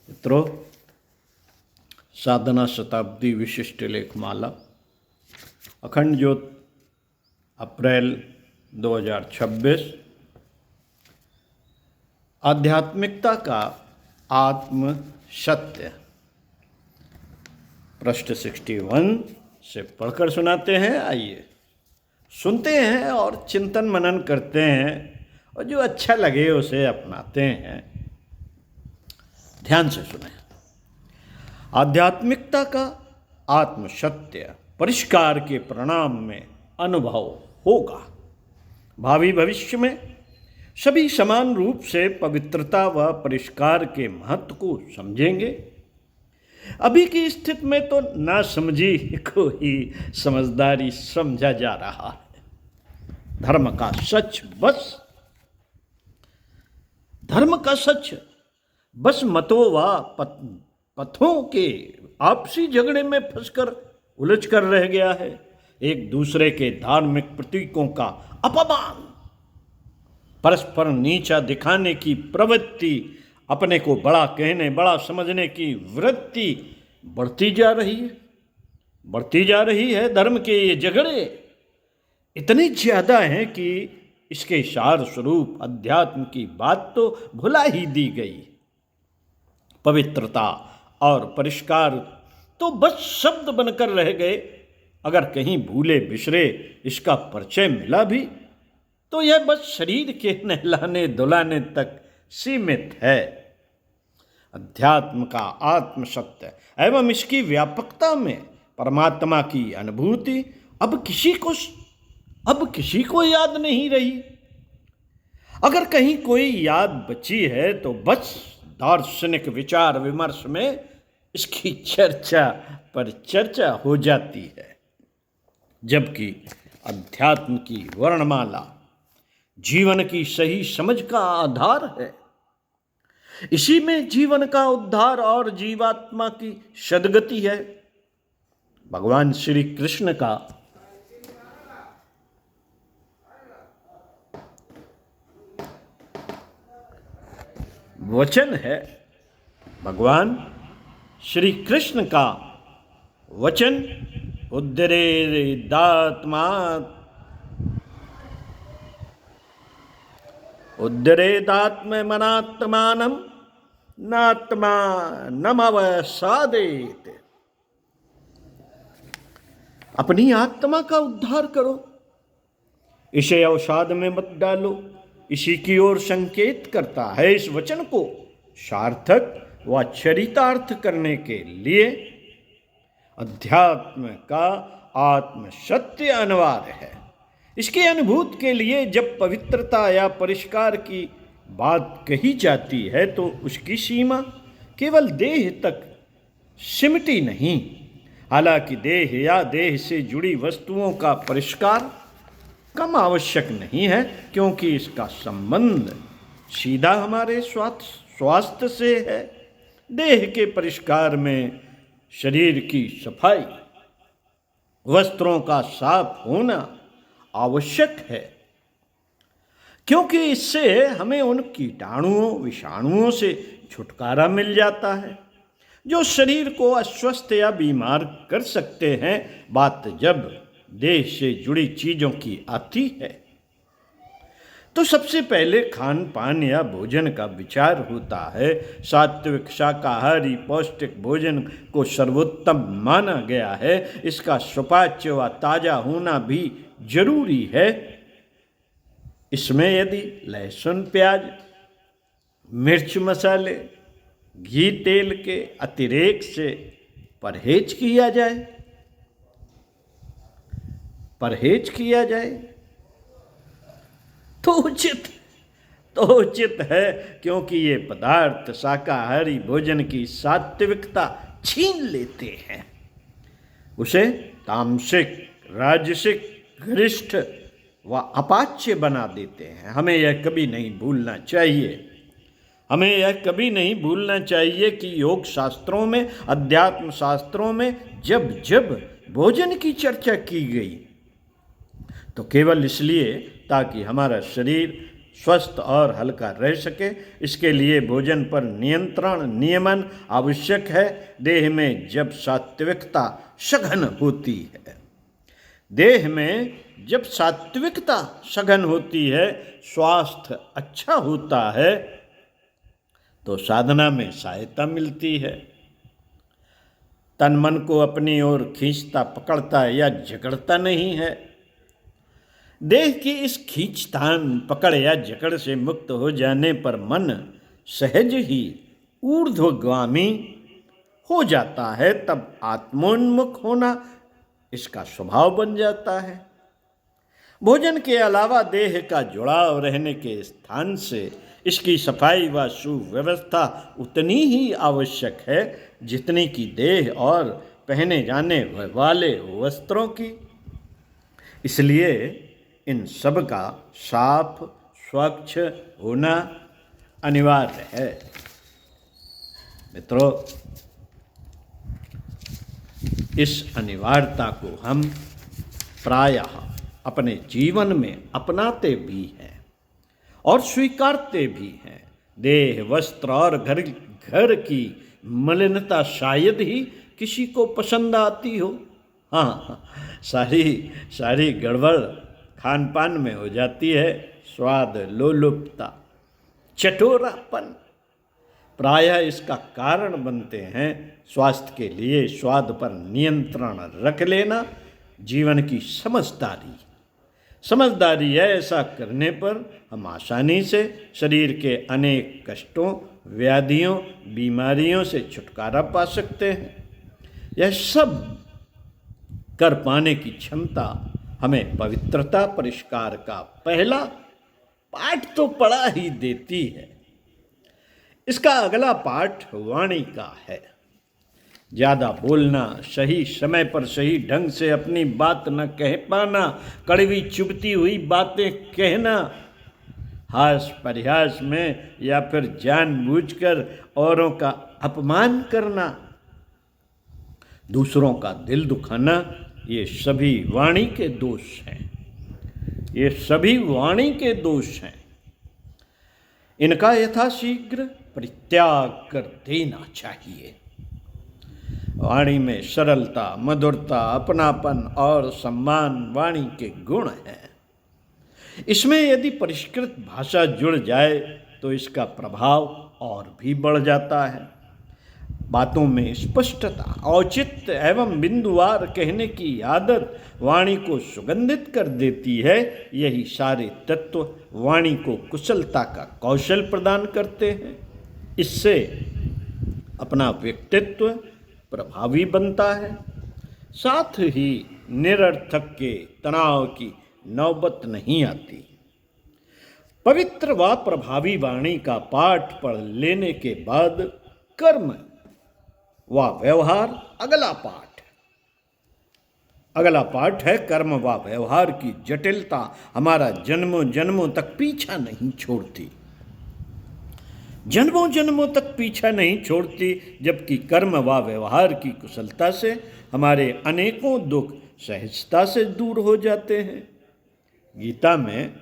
मित्रों, साधना शताब्दी विशिष्ट लेखमाला अखंड ज्योत अप्रैल 2026। आध्यात्मिकता का आत्म सत्य, पृष्ठ 61 से पढ़कर सुनाते हैं। आइए सुनते हैं और चिंतन मनन करते हैं और जो अच्छा लगे उसे अपनाते हैं। ध्यान से सुने। आध्यात्मिकता का आत्म सत्य परिष्कार के परिणाम में अनुभव होगा। भावी भविष्य में सभी समान रूप से पवित्रता व परिष्कार के महत्व को समझेंगे। अभी की स्थिति में तो ना समझी को ही समझदारी समझा जा रहा है। धर्म का सच बस मतों व पथों के आपसी झगड़े में फंसकर उलझ कर रह गया है। एक दूसरे के धार्मिक प्रतीकों का अपमान, परस्पर नीचा दिखाने की प्रवृत्ति, अपने को बड़ा कहने बड़ा समझने की वृत्ति बढ़ती जा रही है। धर्म के ये झगड़े इतने ज्यादा हैं कि इसके सार स्वरूप अध्यात्म की बात तो भुला ही दी गई। पवित्रता और परिष्कार तो बस शब्द बनकर रह गए। अगर कहीं भूले बिसरे इसका परिचय मिला भी तो यह बस शरीर के नहलाने धुलाने तक सीमित है। अध्यात्म का आत्म सत्य एवं इसकी व्यापकता में परमात्मा की अनुभूति अब किसी को याद नहीं रही। अगर कहीं कोई याद बची है तो बस दार्शनिक विचार विमर्श में इसकी चर्चा पर चर्चा हो जाती है, जबकि अध्यात्म की वर्णमाला जीवन की सही समझ का आधार है। इसी में जीवन का उद्धार और जीवात्मा की सद्गति है। भगवान श्री कृष्ण का वचन है, भगवान श्री कृष्ण का वचन, उद्धरेदात्मनात्मानं नात्मानमवसादेत। अपनी आत्मा का उद्धार करो, इसे अवसाद में मत डालो। इसी की ओर संकेत करता है। इस वचन को सार्थक व चरितार्थ करने के लिए अध्यात्म का आत्म सत्य अनिवार्य है। इसकी अनुभूति के लिए जब पवित्रता या परिष्कार की बात कही जाती है तो उसकी सीमा केवल देह तक सिमटी नहीं। हालांकि देह या देह से जुड़ी वस्तुओं का परिष्कार कम आवश्यक नहीं है, क्योंकि इसका संबंध सीधा हमारे स्वास्थ्य से है। देह के परिष्कार में शरीर की सफाई, वस्त्रों का साफ होना आवश्यक है, क्योंकि इससे हमें उन कीटाणुओं विषाणुओं से छुटकारा मिल जाता है जो शरीर को अस्वस्थ या बीमार कर सकते हैं। बात जब देह से जुड़ी चीजों की आती है तो सबसे पहले खान पान या भोजन का विचार होता है। सात्विक शाकाहारी पौष्टिक भोजन को सर्वोत्तम माना गया है। इसका सुपाच्य व ताजा होना भी जरूरी है। इसमें यदि लहसुन प्याज मिर्च मसाले घी तेल के अतिरेक से परहेज किया जाए तो उचित है, क्योंकि ये पदार्थ शाकाहारी भोजन की सात्विकता छीन लेते हैं, उसे तामसिक राजसिक गरिष्ठ व अपाच्य बना देते हैं। हमें यह कभी नहीं भूलना चाहिए कि योग शास्त्रों में अध्यात्म शास्त्रों में जब भोजन की चर्चा की गई तो केवल इसलिए ताकि हमारा शरीर स्वस्थ और हल्का रह सके, इसके लिए भोजन पर नियंत्रण नियमन आवश्यक है। देह में जब सात्विकता सघन होती है, देह में जब सात्विकता सघन होती है, स्वास्थ्य अच्छा होता है, तो साधना में सहायता मिलती है। तन मन को अपनी ओर खींचता पकड़ता या जकड़ता नहीं है। देह की इस खींचतान पकड़ या जकड़ से मुक्त हो जाने पर मन सहज ही ऊर्ध्वगामी हो जाता है। तब आत्मोन्मुख होना इसका स्वभाव बन जाता है। भोजन के अलावा देह का जुड़ाव रहने के स्थान से इसकी सफाई व सुव्यवस्था उतनी ही आवश्यक है जितनी कि देह और पहने जाने वाले वस्त्रों की। इसलिए इन सब का साफ स्वच्छ होना अनिवार्य है। मित्रों, इस अनिवार्यता को हम प्रायः अपने जीवन में अपनाते भी हैं और स्वीकारते भी हैं। देह, वस्त्र और घर की मलिनता शायद ही किसी को पसंद आती हो। हाँ, सारी गड़बड़ खान पान में हो जाती है। स्वाद लोलुपता, चटोरापन प्रायः इसका कारण बनते हैं। स्वास्थ्य के लिए स्वाद पर नियंत्रण रख लेना जीवन की समझदारी है। ऐसा करने पर हम आसानी से शरीर के अनेक कष्टों, व्याधियों, बीमारियों से छुटकारा पा सकते हैं। यह सब कर पाने की क्षमता हमें पवित्रता परिष्कार का पहला पाठ तो पढ़ा ही देती है। इसका अगला पाठ वाणी का है। ज़्यादा बोलना, सही समय पर सही ढंग से अपनी बात न कह पाना, कड़वी चुभती हुई बातें कहना, हास परिहास में या फिर जानबूझकर औरों का अपमान करना, दूसरों का दिल दुखाना, ये सभी वाणी के दोष हैं। ये सभी वाणी के दोष हैं। इनका यथाशीघ्र परित्याग कर देना चाहिए। वाणी में सरलता, मधुरता, अपनापन और सम्मान वाणी के गुण हैं। इसमें यदि परिष्कृत भाषा जुड़ जाए तो इसका प्रभाव और भी बढ़ जाता है। बातों में स्पष्टता, औचित्य एवं बिंदुवार कहने की आदत वाणी को सुगंधित कर देती है। यही सारे तत्व वाणी को कुशलता का कौशल प्रदान करते हैं। इससे अपना व्यक्तित्व प्रभावी बनता है। साथ ही निरर्थक के तनाव की नौबत नहीं आती। पवित्र व प्रभावी वाणी का पाठ पढ़ लेने के बाद कर्म व व्यवहार अगला पाठ है। कर्म व व्यवहार की जटिलता हमारा जन्मों जन्मों तक पीछा नहीं छोड़ती। जबकि कर्म व व्यवहार की कुशलता से हमारे अनेकों दुख सहजता से दूर हो जाते हैं। गीता में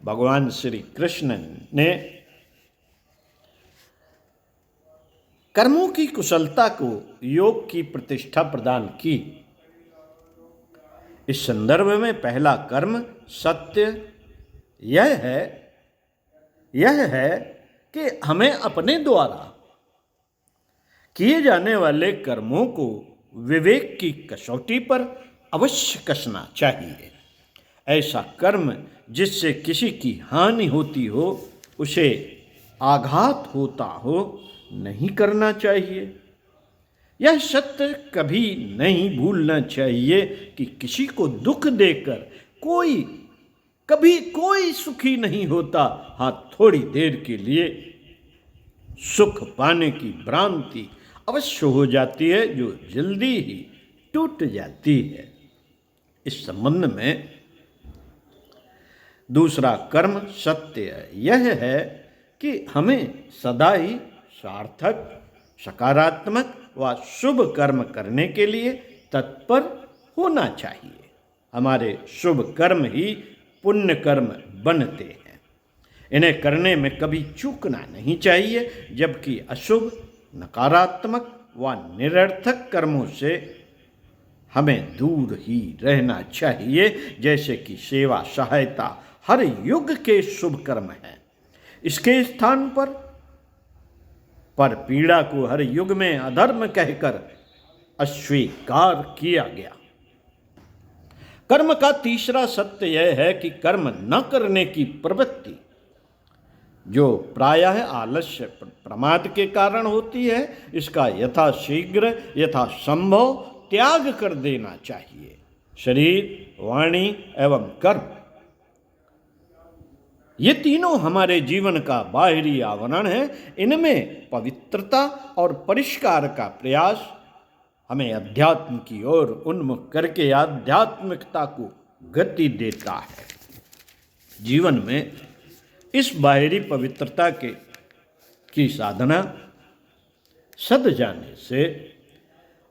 भगवान श्री कृष्ण ने कर्मों की कुशलता को योग की प्रतिष्ठा प्रदान की। इस संदर्भ में पहला कर्म सत्य यह है कि हमें अपने द्वारा किए जाने वाले कर्मों को विवेक की कसौटी पर अवश्य कसना चाहिए। ऐसा कर्म जिससे किसी की हानि होती हो, उसे आघात होता हो, नहीं करना चाहिए। यह सत्य कभी नहीं भूलना चाहिए कि किसी को दुख देकर कभी कोई सुखी नहीं होता। हाँ, थोड़ी देर के लिए सुख पाने की भ्रांति अवश्य हो जाती है, जो जल्दी ही टूट जाती है। इस संबंध में दूसरा कर्म सत्य यह है कि हमें सदा ही सार्थक, सकारात्मक व शुभ कर्म करने के लिए तत्पर होना चाहिए। हमारे शुभ कर्म ही पुण्य कर्म बनते हैं। इन्हें करने में कभी चूकना नहीं चाहिए, जबकि अशुभ, नकारात्मक व निरर्थक कर्मों से हमें दूर ही रहना चाहिए, जैसे कि सेवा सहायता हर युग के शुभ कर्म हैं। इसके स्थान पर पीड़ा को हर युग में अधर्म कहकर अस्वीकार किया गया। कर्म का तीसरा सत्य यह है कि कर्म न करने की प्रवृत्ति, जो प्रायः आलस्य प्रमाद के कारण होती है, इसका यथाशीघ्र यथासंभव त्याग कर देना चाहिए। शरीर, वाणी एवं कर्म, ये तीनों हमारे जीवन का बाहरी आवरण है। इनमें पवित्रता और परिष्कार का प्रयास हमें अध्यात्म की ओर उन्मुख करके आध्यात्मिकता को गति देता है। जीवन में इस बाहरी पवित्रता की साधना सद जाने से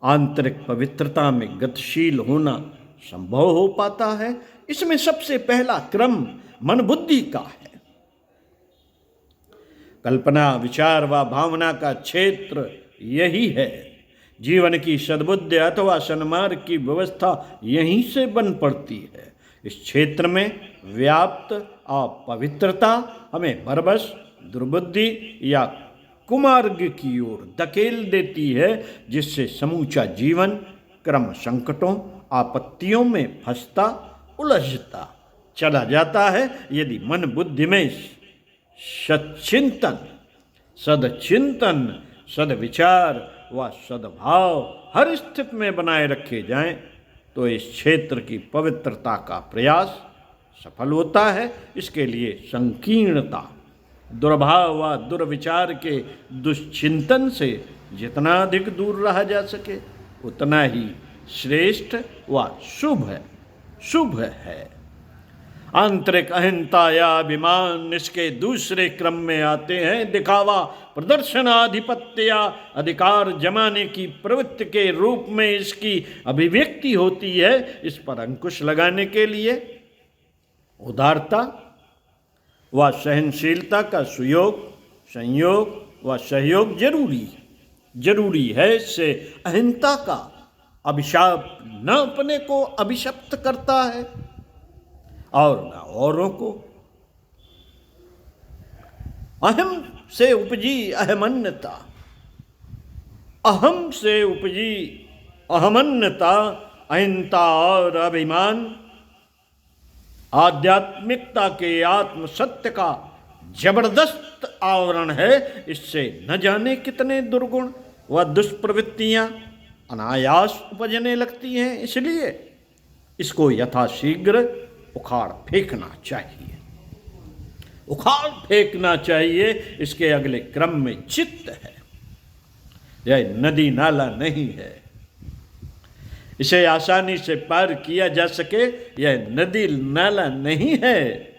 आंतरिक पवित्रता में गतिशील होना संभव हो पाता है। इसमें सबसे पहला क्रम मन बुद्धि का है। कल्पना, विचार व भावना का क्षेत्र यही है। जीवन की सद्बुद्धि अथवा सन्मार्ग की व्यवस्था यहीं से बन पड़ती है। इस क्षेत्र में व्याप्त अपवित्रता हमें बरबस, दुर्बुद्धि या कुमार्ग की ओर धकेल देती है, जिससे समूचा जीवन क्रम संकटों, आपत्तियों में फंसता, उलझता चला जाता है। यदि मन बुद्धि में सच्चिंतन, सदचिंतन, सदविचार व सद्भाव हर स्थिति में बनाए रखे जाएं, तो इस क्षेत्र की पवित्रता का प्रयास सफल होता है। इसके लिए संकीर्णता, दुर्भाव व दुर्विचार के दुश्चिंतन से जितना अधिक दूर रहा जा सके, उतना ही श्रेष्ठ व शुभ है। आंतरिक अहंता या अभिमान इसके दूसरे क्रम में आते हैं। दिखावा, प्रदर्शन, आधिपत्य या अधिकार जमाने की प्रवृत्ति के रूप में इसकी अभिव्यक्ति होती है। इस पर अंकुश लगाने के लिए उदारता व सहनशीलता का सुयोग, संयोग व सहयोग जरूरी है। इससे अहंता का अभिशाप न अपने को अभिशप्त करता है और न औरों को। अहम से उपजी अहमन्यता, अहम से उपजी अहमन्यता, अहिंसा और अभिमान आध्यात्मिकता के आत्म सत्य का जबरदस्त आवरण है। इससे न जाने कितने दुर्गुण व दुष्प्रवृत्तियां अनायास उपजने लगती हैं। इसलिए इसको यथाशीघ्र उखाड़ फेंकना चाहिए। इसके अगले क्रम में चित्त है। यह नदी नाला नहीं है, इसे आसानी से पार किया जा सके। यह नदी नाला नहीं है,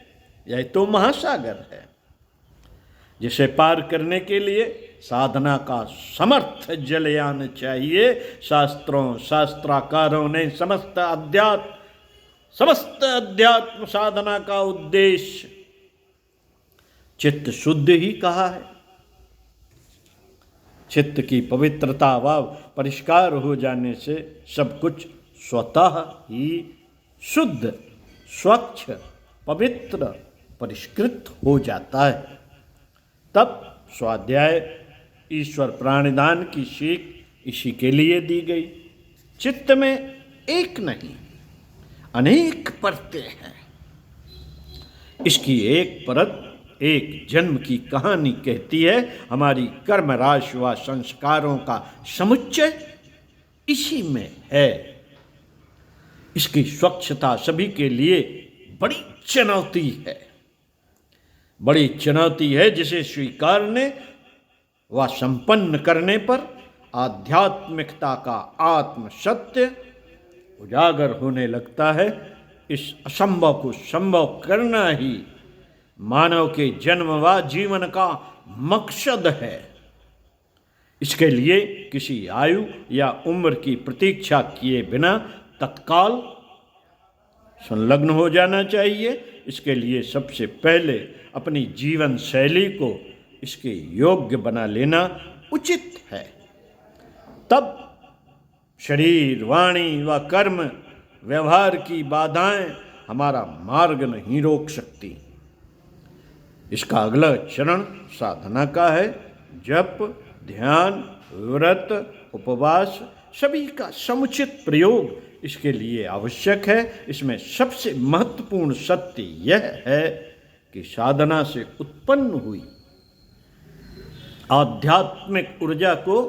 यह तो महासागर है, जिसे पार करने के लिए साधना का समर्थ जलयान चाहिए। शास्त्राकारों ने समस्त अध्यात्म साधना का उद्देश्य चित्त शुद्ध ही कहा है। चित्त की पवित्रता व परिष्कार हो जाने से सब कुछ स्वतः ही शुद्ध, स्वच्छ, पवित्र, परिष्कृत हो जाता है। तब स्वाध्याय, ईश्वर प्राणिदान की सीख इसी के लिए दी गई। चित्त में एक नहीं अनेक परतें हैं। इसकी एक परत एक जन्म की कहानी कहती है। हमारी कर्म राशि व संस्कारों का समुच्चय इसी में है। इसकी स्वच्छता सभी के लिए बड़ी चुनौती है, जिसे स्वीकारने व संपन्न करने पर आध्यात्मिकता का आत्म सत्य उजागर होने लगता है। इस असंभव को संभव करना ही मानव के जन्म व जीवन का मकसद है। इसके लिए किसी आयु या उम्र की प्रतीक्षा किए बिना तत्काल संलग्न हो जाना चाहिए। इसके लिए सबसे पहले अपनी जीवन शैली को इसके योग्य बना लेना उचित है। तब शरीर, वाणी व कर्म व्यवहार की बाधाएं हमारा मार्ग नहीं रोक सकती। इसका अगला चरण साधना का है। जप, ध्यान, व्रत, उपवास सभी का समुचित प्रयोग इसके लिए आवश्यक है। इसमें सबसे महत्वपूर्ण सत्य यह है कि साधना से उत्पन्न हुई आध्यात्मिक ऊर्जा को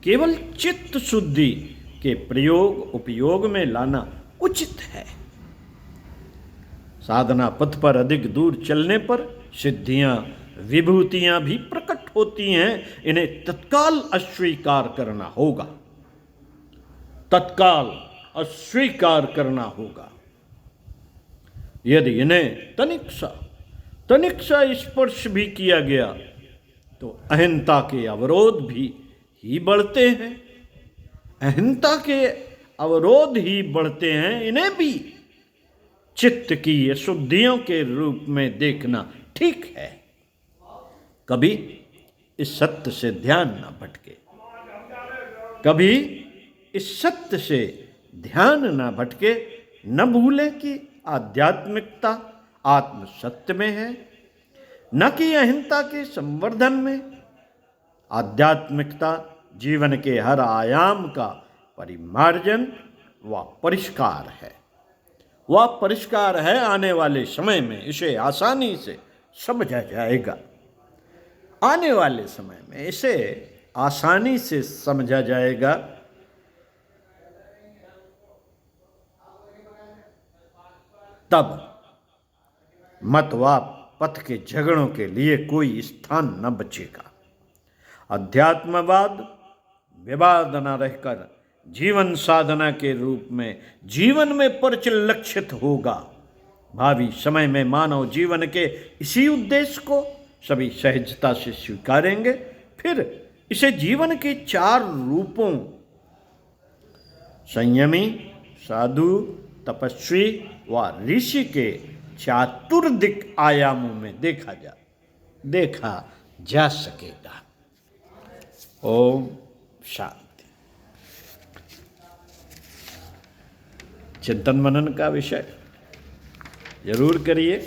केवल चित्त शुद्धि के उपयोग में लाना उचित है। साधना पथ पर अधिक दूर चलने पर सिद्धियां, विभूतियां भी प्रकट होती हैं। इन्हें तत्काल अस्वीकार करना होगा, तत्काल अस्वीकार करना होगा। यदि इन्हें तनिक सा स्पर्श भी किया गया तो अहंता के अवरोध भी ही बढ़ते हैं। अहंता के अवरोध ही बढ़ते हैं। इन्हें भी चित्त की अशुद्धियों के रूप में देखना ठीक है। कभी इस सत्य से ध्यान न भटके, कभी इस सत्य से ध्यान न भटके। न भूले कि आध्यात्मिकता आत्म सत्य में है, न कि अहिंसा के संवर्धन में। आध्यात्मिकता जीवन के हर आयाम का परिमार्जन व परिष्कार है। वह परिष्कार है। आने वाले समय में इसे आसानी से समझा जाएगा। आने वाले समय में इसे आसानी से समझा जाएगा। तब मत व पथ के झगड़ों के लिए कोई स्थान न बचेगा। अध्यात्मवाद विवाद न रहकर जीवन साधना के रूप में जीवन में परिलक्षित होगा। भावी समय में मानव जीवन के इसी उद्देश्य को सभी सहजता से स्वीकारेंगे। फिर इसे जीवन के 4 रूपों संयमी, साधु, तपस्वी व ऋषि के चातुर्दिक आयामों में देखा जा सकेगा। ओम शांति। चिंतन मनन का विषय जरूर करिए।